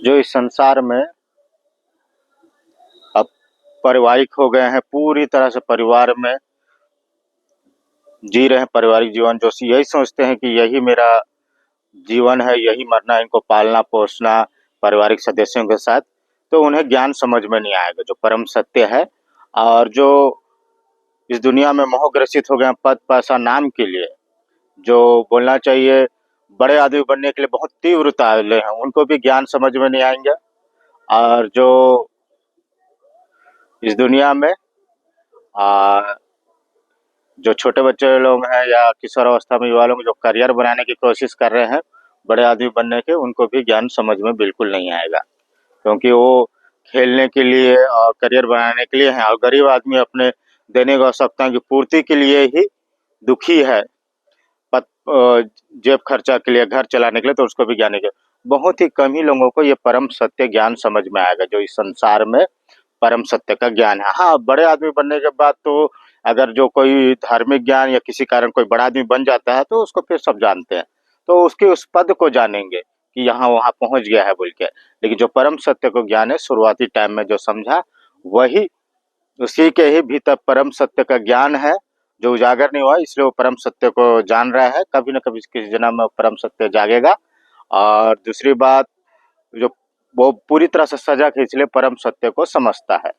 जो इस संसार में अब पारिवारिक हो गए हैं, पूरी तरह से परिवार में जी रहे हैं पारिवारिक जीवन, जो यही सोचते हैं कि यही मेरा जीवन है, यही मरना है, इनको पालना-पोसना पारिवारिक सदस्यों के साथ, तो उन्हें ज्ञान समझ में नहीं आएगा, जो परम सत्य है। और जो इस दुनिया में मोहग्रसित हो गए हैं पद, पैसा, नाम के लिए, जो बोलना चाहिए बड़े आदमी बनने के लिए बहुत तीव्रता वाले हैं, उनको भी ज्ञान समझ में नहीं आएँगे। और जो इस दुनिया में जो छोटे बच्चे लोग हैं या किशोरावस्था में युवा लोग जो करियर बनाने की कोशिश कर रहे हैं, बड़े आदमी बनने के, उनको भी ज्ञान समझ में बिल्कुल नहीं आएगा। क्योंकि वो खेलने के लिए और करियर बनाने के लिए हैं, और गरीब आदमी अपने दैनिक आवश्यकताओं की पूर्ति के लिए ही दुखी है। जेब खर्चा के लिए, घर चलाने के लिए, तो उसको भी ज्ञान नहीं है। बहुत ही कम ही लोगों को ये परम सत्य ज्ञान समझ में आएगा, जो इस संसार में परम सत्य का ज्ञान है। हाँ, बड़े आदमी बनने के बाद तो अगर जो कोई धार्मिक ज्ञान या किसी कारण कोई बड़ा आदमी बन जाता है, तो उसको फिर सब जानते हैं। तो उसके उस पद को जानेंगे कि यहाँ वहाँ पहुँच गया है बोल के। लेकिन जो परम सत्य को ज्ञान है, शुरुआती टाइम में जो समझा, वही उसी के ही भीतर परम सत्य का ज्ञान है, जो उजागर नहीं हुआ, इसलिए वो परम सत्य को जान रहा है। कभी न कभी किसी जन्म में परम सत्य जागेगा। और दूसरी बात, जो वो पूरी तरह से सजग है, इसलिए परम सत्य को समझता है।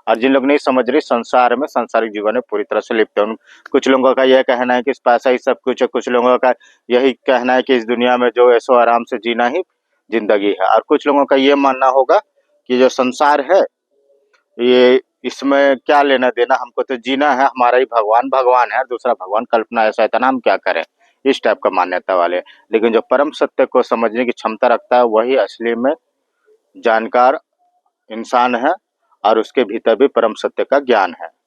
और जिन लोग नहीं समझ रहे, संसार में सांसारिक जीवन में पूरी तरह से लिप्त है। कुछ लोगों का यह कहना है कि इस पैसा ही सब कुछ है, कुछ लोगों का यही कहना है कि इस दुनिया में जो ऐशो आराम से जीना ही जिंदगी है, और कुछ लोगों का ये मानना होगा कि जो संसार है, ये इसमें क्या लेना देना, हमको तो जीना है, हमारा ही भगवान भगवान है, और दूसरा भगवान कल्पना है, शैतान, हम क्या करें, इस टाइप का मान्यता वाले। लेकिन जो परम सत्य को समझने की क्षमता रखता है, वही असली में जानकार इंसान है, और उसके भीतर भी परम सत्य का ज्ञान है।